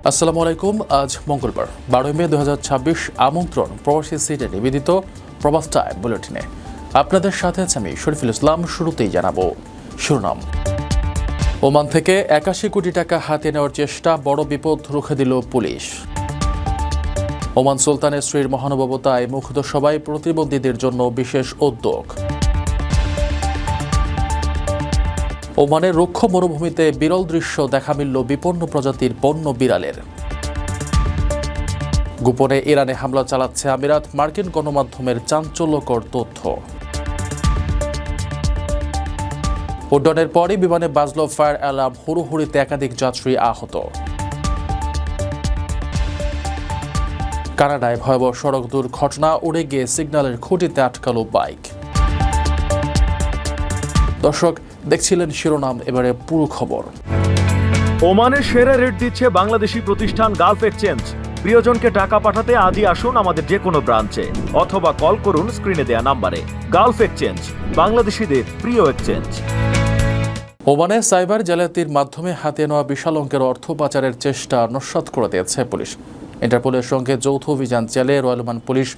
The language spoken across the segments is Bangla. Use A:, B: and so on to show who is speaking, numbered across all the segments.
A: আসসালামু আলাইকুম। আজ মঙ্গলবার 12 মে 2026। আমন্ত্রণ প্রবাসী সিটে নিবেদিত প্রবাস টাইম বুলেটিনে। আপনাদের সাথে আছি আমি শরীফুল ইসলাম। শুরুতেই জানাবো শিরোনাম। ওমান থেকে 81 কোটি টাকা হাতে নেওয়ার চেষ্টা, বড় বিপদ রুখে দিল পুলিশ। ওমান সুলতানের স্ত্রীর মহানুভবতায় মুগ্ধ সবাই, প্রতিবন্ধীদের জন্য বিশেষ উদ্যোগ। ওমানের রুক্ষ মরুভূমিতে বিরল দৃশ্য দেখা মিলল বিপন্ন প্রজাতির বন্য বিড়ালের। গোপনে ইরানে হামলা চালাচ্ছে আমিরাত, মার্কিন গণমাধ্যমের চাঞ্চল্যকর তথ্য। উড্ডয়নের পরই বিমানে বাজল ফায়ার অ্যালার্ম, হুড়োহুড়িতে একাধিক যাত্রী আহত। কানাডায় ভয়াবহ সড়ক দুর্ঘটনা, উড়ে গিয়ে সিগন্যালের খুঁটিতে আটকালো বাইক। দর্শক, দেখছিলেন শিরোনাম, এবারে পুরো খবর।
B: ওমানের সেরা রেট দিচ্ছে বাংলাদেশি প্রতিষ্ঠান গালফ এক্সচেঞ্জ। প্রিয়জনকে টাকা পাঠাতে আজই আসুন আমাদের যে কোনো ব্রাঞ্চে অথবা কল করুন স্ক্রিনে দেয়া নাম্বারে। গালফ এক্সচেঞ্জ, বাংলাদেশিদের প্রিয় এক্সচেঞ্জ।
A: ওমানে সাইবার জালিয়াতির মাধ্যমে হাতিয়ে নেওয়া বিশাল অঙ্কের অর্থ পাচারের চেষ্টা নস্যাৎ করে দিয়েছে পুলিশ। ইন্টারপোলের সঙ্গে যৌথ অভিযান চালিয়ে রয়্যাল ওমান পুলিশ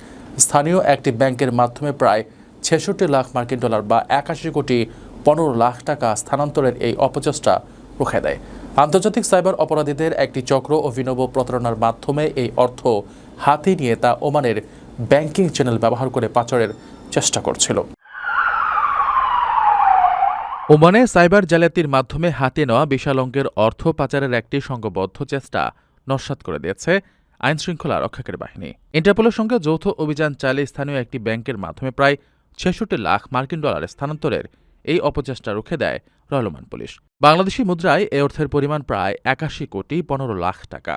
A: স্থানীয় একটি ব্যাংকের মাধ্যমে প্রায় 66 লাখ মার্কিন ডলার বা 81 কোটি 15 লাখ টাকা স্থানান্তরের এই অপচেষ্টা রুখে দেয়। আন্তর্জাতিক সাইবার অপরাধীদের একটি চক্র অভিনব প্রতারণার মাধ্যমে এই অর্থ হাতে নিয়ে তা ওমানের ব্যাংকিং চ্যানেল ব্যবহার করে পাচারের চেষ্টা করছিল। ওমানে সাইবার জালিয়াতির মাধ্যমে হাতে নেওয়া বিশাল অঙ্কের অর্থ পাচারের একটি সংঘবদ্ধ চেষ্টা নস্যাৎ করে দিয়েছে আইনশৃঙ্খলা রক্ষাকারী বাহিনী। ইন্টারপোলের সঙ্গে যৌথ অভিযান চালিয়ে স্থানীয় একটি ব্যাংকের মাধ্যমে প্রায় 66 লাখ মার্কিন ডলার স্থানান্তরের এই অপচেষ্টা রুখে দেয় রয়্যাল ওমান পুলিশ। বাংলাদেশি মুদ্রায় এই অর্থের পরিমাণ প্রায় 81 কোটি 15 লাখ টাকা।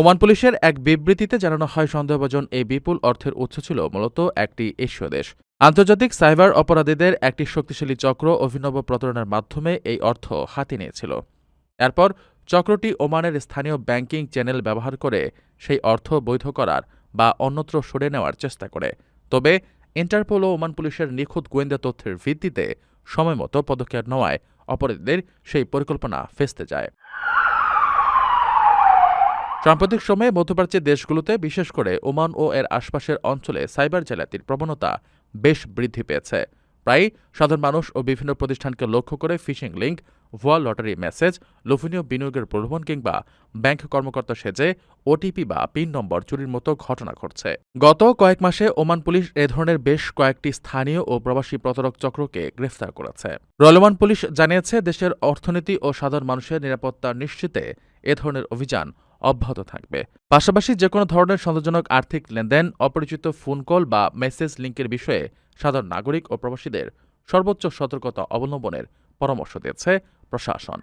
A: ওমান পুলিশের এক বিবৃতিতে জানানো হয়, সন্দেহভাজন এই বিপুল অর্থের উৎস ছিল মূলত একটি এশীয় দেশ। আন্তর্জাতিক সাইবার অপরাধীদের একটি শক্তিশালী চক্র অভিনব প্রতারণার মাধ্যমে এই অর্থ হাতে নিয়েছিল। এরপর চক্রটি ওমানের স্থানীয় ব্যাংকিং চ্যানেল ব্যবহার করে সেই অর্থ বৈধ করার বা অন্যত্র সরে নেওয়ার চেষ্টা করে। তবে ইন্টারপোল ও ওমান পুলিশের নিখুঁত গোয়েন্দা তথ্যের ভিত্তিতে সময়মতো পদক্ষেপ নেওয়ায় অপরাধীদের সেই পরিকল্পনা ফেস্তে যায়। সাম্প্রতিক সময়ে মধ্যপ্রাচ্যের দেশগুলোতে, বিশেষ করে ওমান ও এর আশপাশের অঞ্চলে সাইবার জালিয়াতির প্রবণতা বেশ বৃদ্ধি পেয়েছে। প্রায়ই সাধারণ মানুষ ও বিভিন্ন প্রতিষ্ঠানকে লক্ষ্য করে ফিশিং লিঙ্ক, ভুয়া লটারি মেসেজ, লোভনীয় বিনিয়োগের প্রলোভন কিংবা ব্যাংক কর্মকর্তা সেজে ওটিপি বা পিন নম্বর চুরির মতো ঘটনা ঘটছে। গত কয়েক মাসে ওমান পুলিশ এ ধরনের বেশ কয়েকটি স্থানীয় ও প্রবাসী প্রতারক চক্রকে গ্রেফতার করেছে। রয়্যাল ওমান পুলিশ জানিয়েছে, দেশের অর্থনীতি ও সাধারণ মানুষের নিরাপত্তা নিশ্চিতে এ ধরনের অভিযান অব্যাহত থাকবে। পাশাপাশি যেকোনো ধরনের সন্দেহজনক আর্থিক লেনদেন, অপরিচিত ফোন কল বা মেসেজ লিঙ্কের বিষয়ে সাধারণ নাগরিক ও প্রবাসীদের সর্বোচ্চ সতর্কতা অবলম্বনের পরামর্শ দিয়েছে প্রশাসন।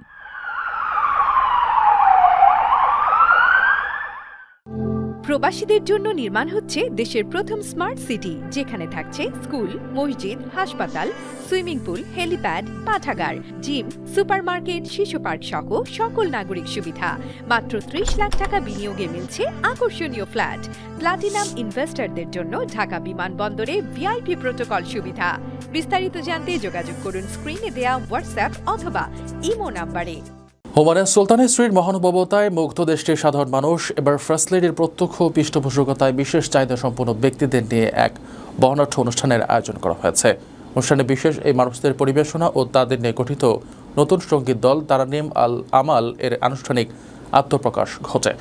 C: প্রবাসীদের জন্য নির্মাণ হচ্ছে দেশের প্রথম স্মার্ট সিটি, যেখানে থাকছে স্কুল, মসজিদ, হাসপাতাল, সুইমিং পুল, হেলিপ্যাড, পাঠাগার, জিম, সুপারমার্কেট, শিশু পার্ক সহ সকল নাগরিক সুবিধা। মাত্র 30 লাখ টাকা বিনিয়োগে মিলছে আকর্ষণীয় ফ্ল্যাট। প্লাটিনাম ইনভেস্টরদের জন্য ঢাকা বিমানবন্দরে ভিআইপি প্রোটোকল সুবিধা। বিস্তারিত জানতে যোগাযোগ করুন স্ক্রিনে দেয়া হোয়াটসঅ্যাপ অথবা ইমো নাম্বারে।
A: ওমানের সুলতানের স্ত্রীর মহানুভবতায় মুগ্ধ দেশটির সাধারণ মানুষ এবার ফার্স্ট লেডির প্রত্যক্ষ পৃষ্ঠপোষকতায় বিশেষ চাহিদা সম্পন্ন ব্যক্তিদের নিয়ে এক বর্ণাঢ্য অনুষ্ঠানের আয়োজন করা হয়েছে। অনুষ্ঠানে বিশেষ এই মানুষদের পরিবেশনা ও তাদের নিয়ে গঠিত নতুন সঙ্গীত দল তারানিম আল আমাল এর আনুষ্ঠানিক আত্মপ্রকাশ ঘটে।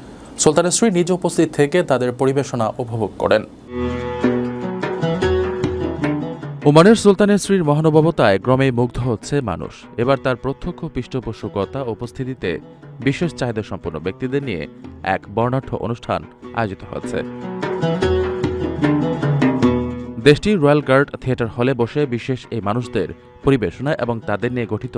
A: সুলতানের স্ত্রী নিজে উপস্থিত থেকে তাদের পরিবেশনা উপভোগ করেন। ওমানের সুলতানের স্ত্রীর মহানুভবতায় ক্রমেই মুগ্ধ হচ্ছে মানুষ। এবার তার প্রত্যক্ষ পৃষ্ঠপোষকতা উপস্থিতিতে বিশেষ চাহিদা সম্পন্ন ব্যক্তিদের নিয়ে এক বর্ণাঢ্য অনুষ্ঠান আয়োজিত হয়েছে। দেশটির রয়্যাল গার্ড থিয়েটার হলে বসে বিশেষ এই মানুষদের পরিবেশনা এবং তাদের নিয়ে গঠিত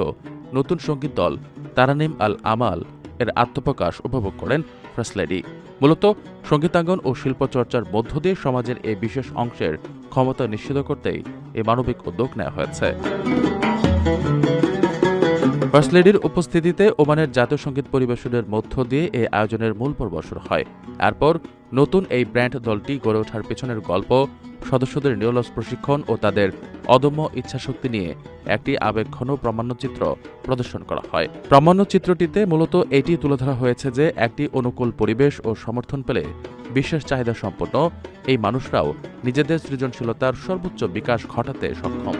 A: নতুন সঙ্গীত দল তারানিম আল আমাল এর আত্মপ্রকাশ উপভোগ করেন ফার্স্ট লেডি। মূলত সঙ্গীতাঙ্গন ও শিল্পচর্চার মধ্য দিয়ে সমাজের এই বিশেষ অংশের ক্ষমতা নিশ্চিত করতেই এই মানবিক উদ্যোগ নেওয়া হয়েছে। ফার্স্ট লেডির উপস্থিতিতে ওমানের জাতীয় সঙ্গীত পরিবেশনের মধ্য দিয়ে এই আয়োজনের মূল পর্ব শুরু হয়। এরপর নতুন এই ব্র্যান্ড দলটি গড়ে ওঠার পেছনের গল্প, সদস্যদের নিরলস প্রশিক্ষণ ও তাদের অদম্য ইচ্ছাশক্তি নিয়ে একটি আবেগঘন প্রামাণ্যচিত্র প্রদর্শন করা হয়। প্রামাণ্যচিত্রটিতে মূলত এটি তুলে ধরা হয়েছে যে একটি অনুকূল পরিবেশ ও সমর্থন পেলে বিশেষ চাহিদা সম্পন্ন এই মানুষরাও নিজেদের সৃজনশীলতার সর্বোচ্চ বিকাশ ঘটাতে সক্ষম।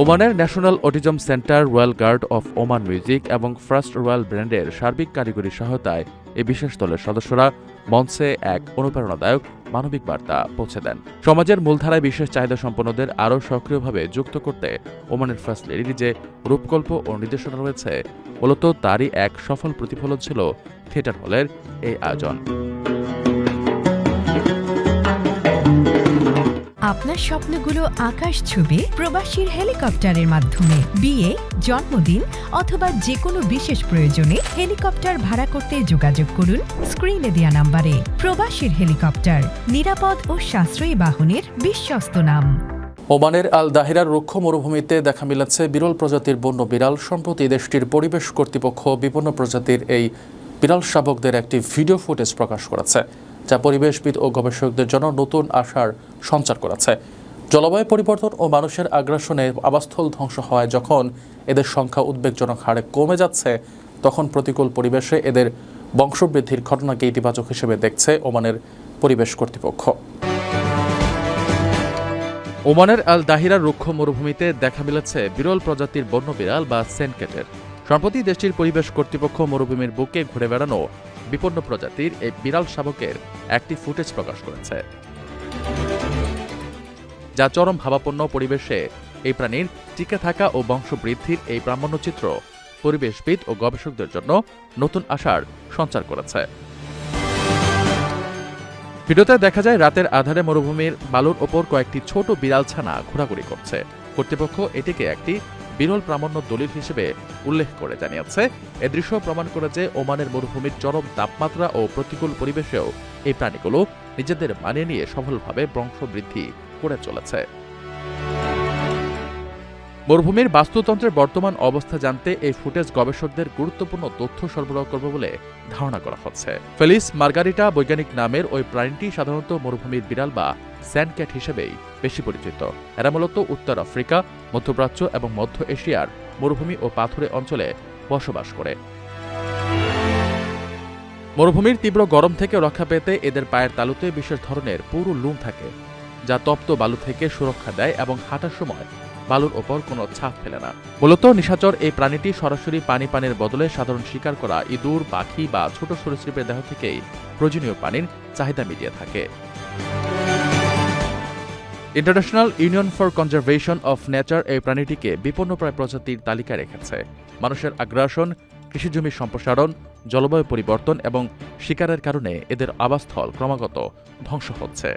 A: ওমানের national autism centre, royal guard of Oman music এবং ফার্স্ট রয়্যাল ব্র্যান্ডের সার্বিক কারিগরি সহায়তায় এই বিশেষ দলের সদস্যরা মঞ্চে এক অনুপ্রেরণাদায়ক মানবিক বার্তা পৌঁছে দেন। সমাজের মূলধারায় বিশেষ চাহিদা সম্পন্নদের আরও সক্রিয়ভাবে যুক্ত করতে ওমানের ফার্স্ট লেডির যে রূপকল্প ও নির্দেশনা রয়েছে, মূলত তারই এক সফল প্রতিফলন ছিল থিয়েটার হলের এই আয়োজন।
C: আপনার স্বপ্নগুলো আকাশ ছুবে প্রবাসীর হেলিকপ্টারের মাধ্যমে। বিয়ে, জন্মদিন অথবা যে কোনো বিশেষ প্রয়োজনে হেলিকপ্টার ভাড়া করতে যোগাযোগ করুন স্ক্রিনে দেয়া নাম্বারে। প্রবাসীর হেলিকপ্টার, নিরাপদ ও সাশ্রয়ী বাহনের বিশ্বস্ত নাম।
A: ওমানের আল দাহিরার রুক্ষ মরুভূমিতে দেখা মিলেছে বিরল প্রজাতির বন্য বিড়াল। সম্প্রতি দেশটির পরিবেশ কর্তৃপক্ষ বিপন্ন প্রজাতির এই বিড়াল শাবকদের একটি ভিডিও ফুটেজ প্রকাশ করেছে, যা পরিবেশবিদ ও গবেষকদের জন্য নতুন আশার সঞ্চার করেছে। জলবায়ু পরিবর্তন ও মানুষের আগ্রাসনে আবাসস্থল ধ্বংস হওয়ায় যখন এদের সংখ্যা উদ্বেগজনক হারে কমে যাচ্ছে, তখন প্রতিকূল পরিবেশে এদের বংশবৃদ্ধির ঘটনাকে ইতিবাচক হিসেবে দেখছে ওমানের পরিবেশ কর্তৃপক্ষ। ওমানের আল দাহিরার রুক্ষ মরুভূমিতে দেখা মিলেছে বিরল প্রজাতির বন্য বিড়াল বা সেনকেটের। সম্প্রতি দেশটির পরিবেশ কর্তৃপক্ষ মরুভূমির বুকে ঘুরে বেড়ানো বিপন্ন প্রজাতির এই বিড়াল শাবকের একটি ফুটেজ প্রকাশ করেছে, যা চরম ভাবাপন্ন পরিবেশে এই প্রাণীর টিকে থাকা ও বংশবৃদ্ধির এই প্রামাণ্যচিত্র পরিবেশবিদ ও গবেষকদের জন্য নতুন আশার সঞ্চার করেছে। ভিডিওতে দেখা যায় রাতের আধারে মরুভূমির বালুর ওপর কয়েকটি ছোট বিড়াল ছানা ঘোরাঘুরি করছে। কর্তৃপক্ষ এটিকে একটি বিরল প্রামাণ্য দলিল হিসেবে উল্লেখ করে জানিয়েছে, এ দৃশ্য প্রমাণ করে যে ওমানের মরুভূমির চরম তাপমাত্রা ও প্রতিকূল পরিবেশেও এই প্রাণীগুলো নিজেদের মানিয়ে নিয়ে সফলভাবে বংশবৃদ্ধি করে চলেছে। মরুভূমির বাস্তুতন্ত্রের বর্তমান অবস্থা জানতে এই ফুটেজ গবেষকদের গুরুত্বপূর্ণ তথ্য সরবরাহ করবে বলে ধারণা করা হচ্ছে। ফেলিস মার্গারিটা বৈজ্ঞানিক নামের ওই প্রাণীটি সাধারণত মরুভূমির বিড়াল বা স্যান্ডক্যাট হিসেবেই বেশি পরিচিত। এরা মূলত উত্তর আফ্রিকা, মধ্যপ্রাচ্য এবং মধ্য এশিয়ার মরুভূমি ও পাথুরে অঞ্চলে বসবাস করে। মরুভূমির তীব্র গরম থেকে রক্ষা পেতে এদের পায়ের তালুতে বিশেষ ধরনের পুরু লোম থাকে, যা তপ্ত বালু থেকে সুরক্ষা দেয় এবং হাঁটার সময় বালুর ওপর কোনো ছাপ ফেলে না। মূলত নিশাচর এই প্রাণীটি সরাসরি পানির বদলে সাধারণ শিকার করা ইঁদুর, পাখি বা ছোট সরীসৃপের দেহ থেকেই প্রয়োজনীয় পানির চাহিদা মিটিয়ে থাকে। International union for conservation of nature এই প্রাণীটিকে বিপন্নপ্রায় প্রজাতির তালিকায় রেখেছে। মানুষের আগ্রাসন, কৃষিজমি সম্প্রসারণ, জলবায়ু পরিবর্তন এবং শিকারের কারণে এদের আবাসস্থল ক্রমাগত ধ্বংস হচ্ছে।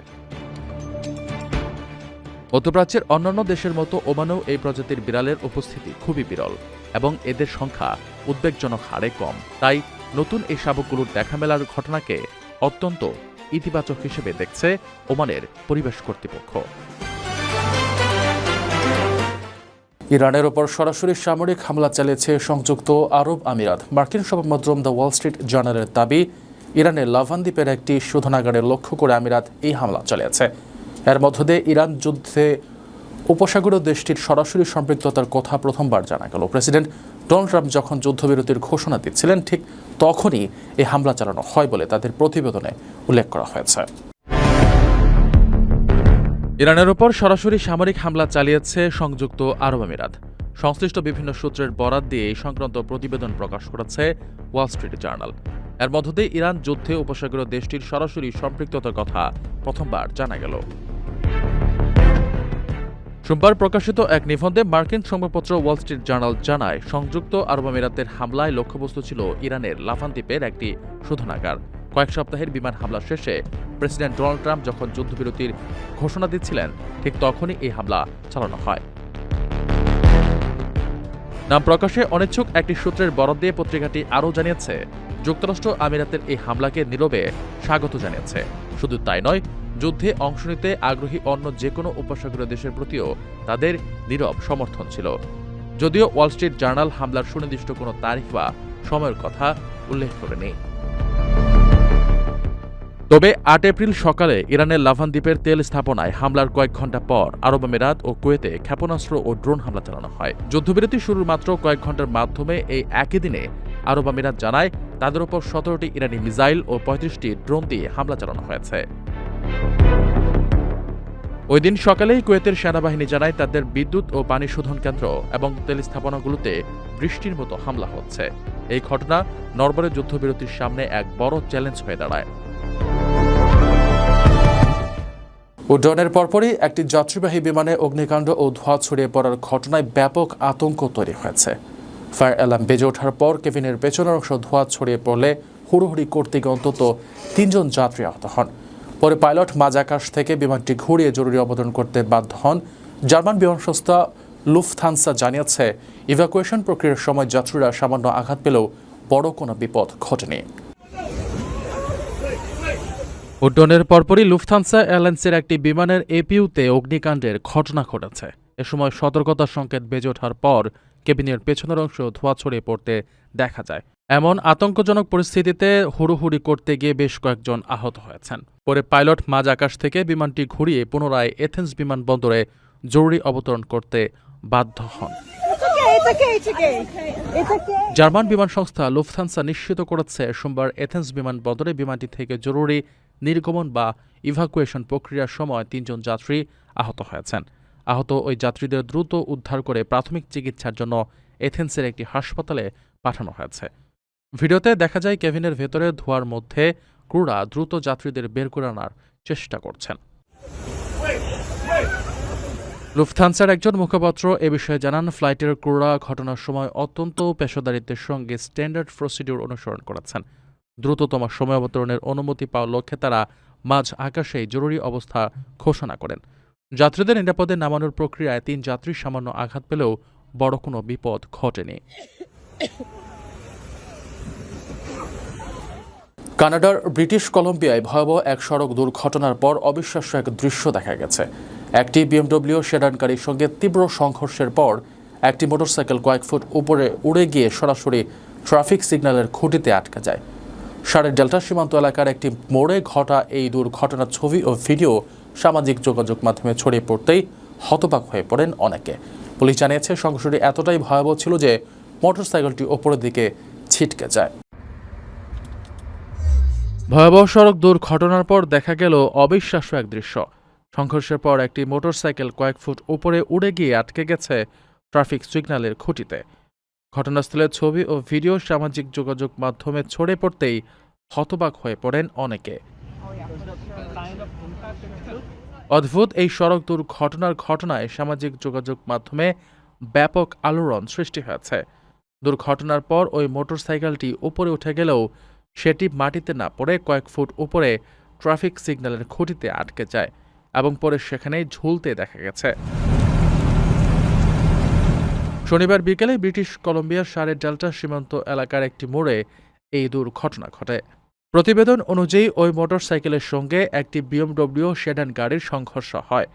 A: মধ্যপ্রাচ্যের অন্যান্য দেশের মতো ওমানেও এই প্রজাতির বিড়ালের উপস্থিতি খুবই বিরল এবং এদের সংখ্যা উদ্বেগজনক হারে কম। তাই নতুন এই শাবকগুলোর দেখা মেলার ঘটনাকে অত্যন্ত ইতিবাচক হিসেবে দেখছে ওমানের পরিবেশ কর্তৃপক্ষ। ইরানের ওপর সরাসরি সামরিক হামলা চালিয়েছে সংযুক্ত আরব আমিরাত। মার্কিন সংবাদমাধ্যম দ্য ওয়াল স্ট্রিট জার্নালের দাবি, ইরানের লাভান দ্বীপের একটি শোধনাগারে লক্ষ্য করে আমিরাত এই হামলা চালিয়েছে। এর মধ্য দিয়ে ইরান যুদ্ধে উপসাগরীয় দেশটির সরাসরি সম্পৃক্ততার কথা প্রথমবার জানা গেল। প্রেসিডেন্ট ডোনাল্ড ট্রাম্প যখন যুদ্ধবিরতির ঘোষণা দিচ্ছিলেন, ঠিক তখনই এই হামলা চালানো হয় বলে তাদের প্রতিবেদনে উল্লেখ করা হয়েছে। ইরানের ওপর সরাসরি সামরিক হামলা চালিয়েছে সংযুক্ত আরব আমিরাত। সংশ্লিষ্ট বিভিন্ন সূত্রের বরাত দিয়ে এই সংক্রান্ত প্রতিবেদন প্রকাশ করেছে ওয়াল স্ট্রিট জার্নাল। এর মধ্য দিয়ে ইরান যুদ্ধে উপসাগরীয় দেশটির সরাসরি সম্পৃক্ততার কথা প্রথমবার জানা গেল। সোমবার প্রকাশিত এক নিবন্ধে মার্কিন সংবাদপত্র ওয়াল স্ট্রিট জার্নাল জানায়, সংযুক্ত আরব আমিরাতের হামলায় লক্ষ্যবস্তু ছিল ইরানের লাভান দ্বীপের একটি শোধনাগার। কয়েক সপ্তাহের বিমান হামলা শেষে প্রেসিডেন্ট ডোনাল্ড ট্রাম্প যখন যুদ্ধবিরতির ঘোষণা দিচ্ছিলেন, ঠিক তখনই এই হামলা চালানো হয়। নাম প্রকাশে অনিচ্ছুক একটি সূত্রের বরাত দিয়ে পত্রিকাটি আরও জানিয়েছে, যুক্তরাষ্ট্র আমিরাতের এই হামলাকে নীরবে স্বাগত জানিয়েছে। শুধু তাই নয়, যুদ্ধে অংশ নিতে আগ্রহী অন্য যে কোনো উপসাগরীয় দেশের প্রতিও তাদের নীরব সমর্থন ছিল। যদিও ওয়াল স্ট্রিট জার্নাল হামলার সুনির্দিষ্ট কোনো তারিখ বা সময়ের কথা উল্লেখ করেনি। তবে ৮ এপ্রিল সকালে ইরানের লাভান দ্বীপের তেল স্থাপনায় হামলার কয়েক ঘণ্টা পর আরব আমিরাত ও কুয়েতে ক্ষেপণাস্ত্র ও ড্রোন হামলা চালানো হয়। যুদ্ধবিরতি শুরুর মাত্র কয়েক ঘণ্টার মাধ্যমে এই একই দিনে আরব আমিরাত জানায় তাদের ওপর ১৭টি ইরানি মিসাইল ও ৩৫টি ড্রোন দিয়ে হামলা চালানো হয়েছে। ওই দিন সকালেই কুয়েতের সেনাবাহিনী জানায় তাদের বিদ্যুৎ ও পানি শোধন কেন্দ্র এবং তেল স্থাপনাগুলোতে বৃষ্টির মতো হামলা হচ্ছে। এই ঘটনা নরবরের যুদ্ধবিরতির সামনে এক বড় চ্যালেঞ্জ হয়ে দাঁড়ায়। উড্ডয়নের পরপরই একটি যাত্রীবাহী বিমানে অগ্নিকাণ্ড ও ধোঁয়া ছড়িয়ে পড়ার ঘটনায় ব্যাপক আতঙ্ক তৈরি হয়েছে। ফায়ার অ্যালার্ম বেজে ওঠার পর কেবিনের পেছনের অংশ ধোঁয়া ছড়িয়ে পড়লে হুড়োহুড়ি করতে গিয়ে অন্তত ৩ জন যাত্রী আহত হন। পরে পাইলট মাঝ আকাশ থেকে বিমানটি ঘুরিয়ে জরুরি অবতরণ করতে বাধ্য হন। জার্মান বিমান সংস্থা লুফথানসা জানিয়েছে, ইভ্যাকুয়েশন প্রক্রিয়ার সময় যাত্রীরা সামান্য আঘাত পেলেও বড় কোনো বিপদ ঘটেনি। উড্ডয়নের পরপরই লুফথানসা এয়ারলাইন্সের একটি বিমানের এপিইউতে অগ্নিকাণ্ডের ঘটনা ঘটেছে। এ সময় সতর্কতার সংকেত বেজে ওঠার পর কেবিনের পেছনের অংশ ধোঁয়া ছড়িয়ে পড়তে দেখা যায়। এমন আতঙ্কজনক পরিস্থিতিতে হুড়োহুড়ি করতে গিয়ে বেশ কয়েকজন আহত হয়েছেন। পরে পাইলট মাঝ আকাশ থেকে বিমানটি ঘুরিয়ে পুনরায় এথেন্স বিমানবন্দরে জরুরি অবতরণ করতে বাধ্য হন। জার্মান বিমান সংস্থা লুফথানসা নিশ্চিত করেছে, সোমবার এথেন্স বিমানবন্দরে বিমানটি থেকে জরুরি নির্গমন বা ইভাকুয়েশন প্রক্রিয়ার সময় ৩ জন যাত্রী আহত হয়েছেন। আহত ওই যাত্রীদের দ্রুত উদ্ধার করে প্রাথমিক চিকিৎসার জন্য এথেন্সের একটি হাসপাতালে পাঠানো হয়েছে। ভিডিওতে দেখা যায় কেবিনের ভেতরে ধোঁয়ার মধ্যে ক্রুরা দ্রুত যাত্রীদের বের করে আনার চেষ্টা করছেন। লুফথানসার একজন মুখপাত্র এ বিষয়ে জানান, ফ্লাইটের ক্রুরা ঘটনার সময় অত্যন্ত পেশাদারিত্বের সঙ্গে স্ট্যান্ডার্ড প্রসিডিউর অনুসরণ করেছেন। দ্রুততম সময় অবতরণের অনুমতি পাওয়ার লক্ষ্যে তারা মাঝ আকাশেই জরুরি অবস্থা ঘোষণা করেন। যাত্রীদের নিরাপদে নামানোর প্রক্রিয়ায় ৩ যাত্রী সামান্য আঘাত পেলেও বড় কোনো বিপদ ঘটেনি। কানাডার ব্রিটিশ কলম্বিয়ায় ভয়াবহ এক সড়ক দুর্ঘটনার পর অবিশ্বাস্য এক দৃশ্য দেখা গেছে। একটি বিএমডব্লিউ সেডান গাড়ির সঙ্গে তীব্র সংঘর্ষের পর একটি মোটরসাইকেল কয়েক ফুট উপরে উড়ে গিয়ে সরাসরি ট্রাফিক সিগন্যালের খুঁটিতে আটকে যায়। সারের ডেল্টা সীমান্ত এলাকার একটি মোড়ে ঘটা এই দুর্ঘটনার ছবি ও ভিডিও সামাজিক যোগাযোগ মাধ্যমে ছড়িয়ে পড়তেই হতবাক হয়ে পড়েন অনেকে। পুলিশ জানিয়েছে, সংঘর্ষটি এতটাই ভয়াবহ ছিল যে মোটরসাইকেলটি ওপরের দিকে ছিটকে যায়। ভয়াবহ সড়ক দুর্ঘটনার পর দেখা গেল অবিশ্বাস্য এক দৃশ্য। সংঘর্ষের পর একটি মোটরসাইকেল কয়েক ফুট উপরে উড়ে গিয়ে আটকে গেছে ট্রাফিক সিগন্যালের খুঁটিতে। ঘটনাস্থলের ছবি ও ভিডিও সামাজিক যোগাযোগ মাধ্যমে ছড়িয়ে পড়তেই হতবাক হয়ে পড়েন অনেকে। অদ্ভুত এই সড়ক দুর্ঘটনার ঘটনায় সামাজিক যোগাযোগ মাধ্যমে ব্যাপক আলোড়ন সৃষ্টি হয়েছে। দুর্ঘটনার পর ওই মোটরসাইকেলটি উপরে উঠে গেলেও সেটি মাটিতে না পড়ে কয়েক ফুট উপরে ট্রাফিক সিগন্যালের খুঁটিতে আটকে যায় এবং পরে সেখানেই ঝুলতে দেখা গেছে। শনিবার বিকেলে ব্রিটিশ কলম্বিয়ার সারের ডেল্টা সীমান্ত এলাকার একটি মোড়ে এই দুর্ঘটনা ঘটে। প্রতিবেদন অনুযায়ী ওই মোটরসাইকেলের সঙ্গে একটি বিএমডব্লিউ সেডান গাড়ির সংঘর্ষ হয়।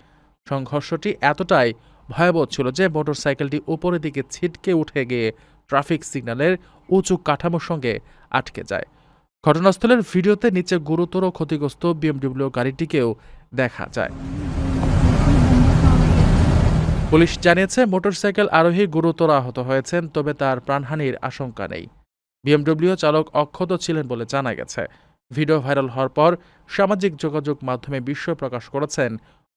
A: সংঘর্ষটি এতটাই ভয়াবহ ছিল যে মোটরসাইকেলটি উপরের দিকে ছিটকে উঠে গিয়ে ট্রাফিক সিগন্যালের উঁচু কাঠামোর সঙ্গে আটকে যায়। ঘটনাস্থলের ভিডিওতে নিচে গুরুতর ক্ষতিগ্রস্ত বিএমডব্লিউ গাড়িটিকেও দেখা যায়। পুলিশ জানিয়েছে, মোটরসাইকেল আরোহী গুরুতর আহত হয়েছেন, তবে তার প্রাণহানির আশঙ্কা নেই। বিএমডব্লিউ চালক অক্ষত ছিলেন বলে জানা গেছে। ভিডিও ভাইরাল হওয়ার পর সামাজিক যোগাযোগ মাধ্যমে বিস্ময় প্রকাশ করেছেন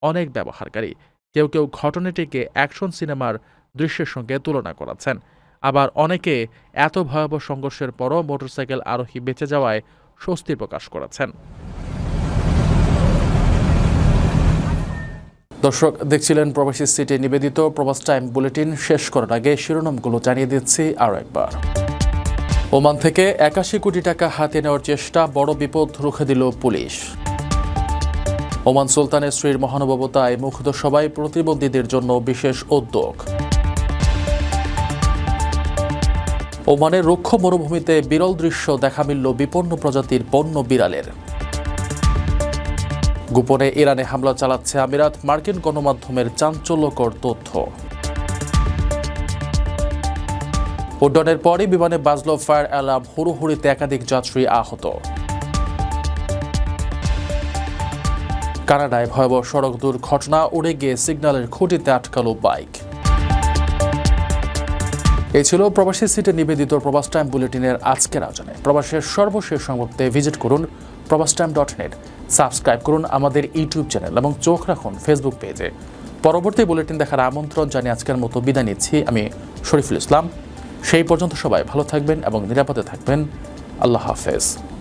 A: অনেক ব্যবহারকারী। কেউ কেউ ঘটনাটিকে অ্যাকশন সিনেমার দৃশ্যের সঙ্গে তুলনা করেছেন। আবার অনেকে এত ভয়াবহ সংঘর্ষের পরও মোটরসাইকেল আরোহী বেঁচে যাওয়ায় স্বস্তি প্রকাশ করেছেন। দর্শক দেখছিলেন প্রবাসী সিটি নিবেদিত প্রবাস টাইম বুলেটিন। শেষ করার আগে শিরোনামগুলো জানিয়ে দিচ্ছি আরও একবার। ওমান থেকে ৮১ কোটি টাকা হাতে নেওয়ার চেষ্টা, বড় বিপদ রুখে দিল পুলিশ। ওমান সুলতানের স্ত্রীর মহানুভবতায় মুগ্ধ সবাই, প্রতিবন্ধীদের জন্য বিশেষ উদ্যোগ। ওমানের রুক্ষ মরুভূমিতে বিরল দৃশ্য দেখা মিলল বিপন্ন প্রজাতির বন্য বিড়ালের। গোপনে ইরানে হামলা চালাচ্ছে আমিরাত, মার্কিন গণমাধ্যমের চাঞ্চল্যকর তথ্য। উড্ডয়নের পরই বিমানে বাজল ফায়ার অ্যালার্ম, হুড়োহুড়িতে একাধিক যাত্রী আহত। কানাডায় ভয়াবহ সড়ক দুর্ঘটনা, উড়ে গিয়ে সিগন্যালের খুঁটিতে আটকালো বাইক। এই ছিল প্রবাসী সিটে নিবেদিত প্রবাস টাইম বুলেটিনের আজকের আয়োজনে। প্রবাসের সর্বশেষ সংবাদে ভিজিট করুন probastime.net, সাবস্ক্রাইব করুন আমাদের ইউটিউব চ্যানেল এবং চোখ রাখুন ফেসবুক পেজে। পরবর্তী বুলেটিন দেখার আমন্ত্রণ জানিয়ে আজকের মতো বিদায় নিচ্ছি আমি শরীফুল ইসলাম। সেই পর্যন্ত সবাই ভালো থাকবেন এবং নিরাপদে থাকবেন। আল্লাহ হাফেজ।